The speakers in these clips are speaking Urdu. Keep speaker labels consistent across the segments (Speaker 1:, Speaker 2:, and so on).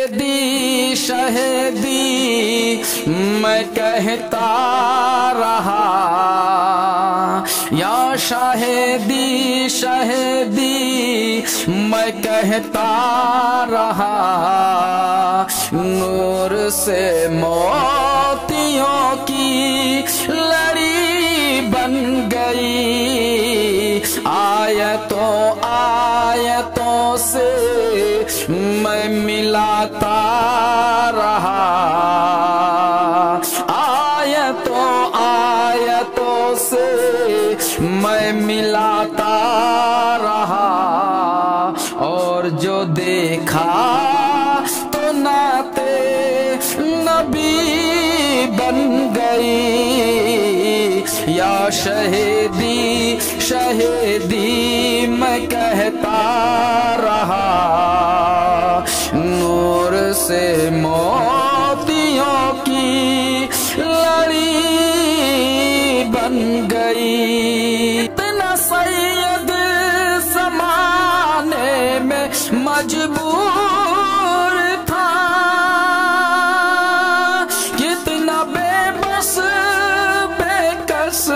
Speaker 1: شہیدی شہیدی میں کہتا رہا، یا شہیدی شہیدی میں کہتا رہا، نور سے موتیوں کی لڑی بن گئی، آیتوں آیتوں سے میں ملاتا رہا، آیتوں آیتوں سے میں ملاتا رہا، اور جو دیکھا تو نعت نبی بن گئی، یا شہیدی شہیدی میں کہتا رہا، نور سے موتیوں کی لڑی بن گئی۔ اتنا سید زمانے میں مجبور تھا، کتنا بے بس بے کس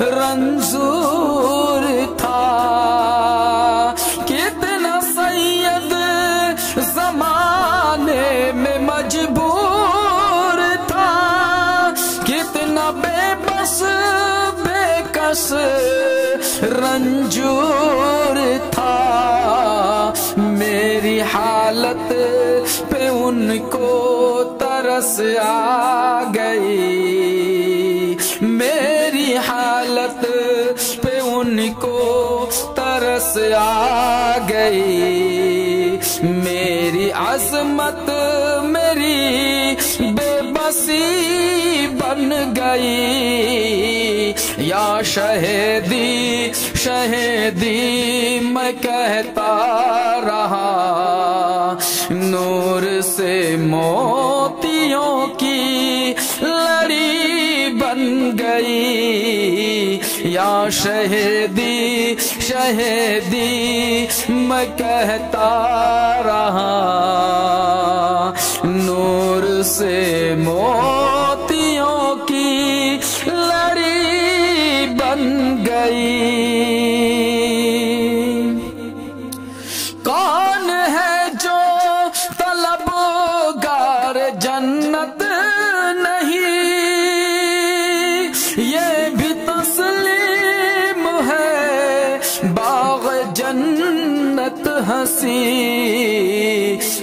Speaker 1: رنزور تھا، کتنا سید زمانے میں مجبور تھا، کتنا بے بس بے کس رنجور تھا، میری حالت پہ ان کو ترس آ گئی، میری حالت پہ ان کو ترس آ گئی، میری عظمت میری بے بسی بن گئی، یا شہیدی شہیدی میں کہتا رہا، نور سے موتیوں کی لڑی بن گئی، یا شہیدی شہیدی میں کہتا رہا، نور سے موتیوں کی لڑی بن گئی۔ کون ہے جو طلبگار جنت نہیں، یہ بھی تسلیم ہے باغ جنت ہنسی،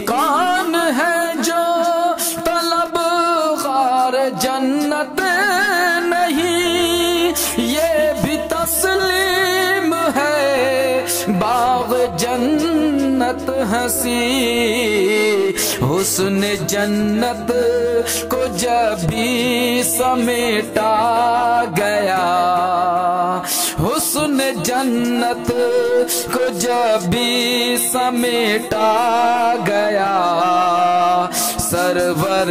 Speaker 1: کون ہے جو طلبگار جنت نہیں، یہ بھی تسلیم ہے باغ جنت ہنسی، حسن جنت کو جب بھی سمیٹا گیا، حسن جنت کو جب بھی سمیٹا گیا، سرور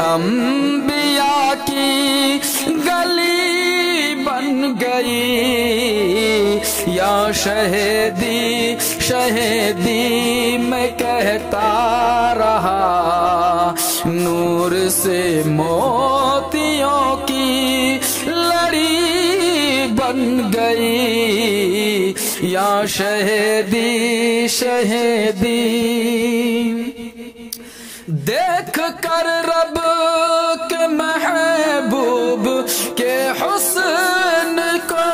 Speaker 1: انبیاء کی گلی بن گئی، یا شہیدی شہیدی میں کہتا رہا، نور سے موتیوں کی لڑی بن گئی، یا شہیدی شہیدی دیکھ کر رب کے محبوب کے حسن کو،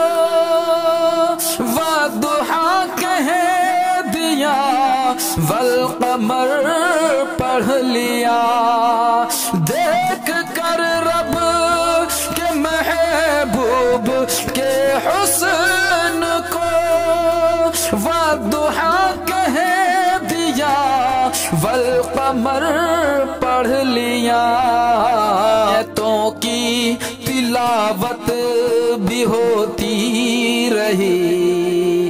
Speaker 1: والضحیٰ کہہ دیا والقمر پڑھ لیا، دیکھ کر رب کے محبوب کے حسن کو، والضحیٰ کہہ دیا والقمر پڑھ لیا، آیتوں کی تلاوت بھی ہوتی رہی،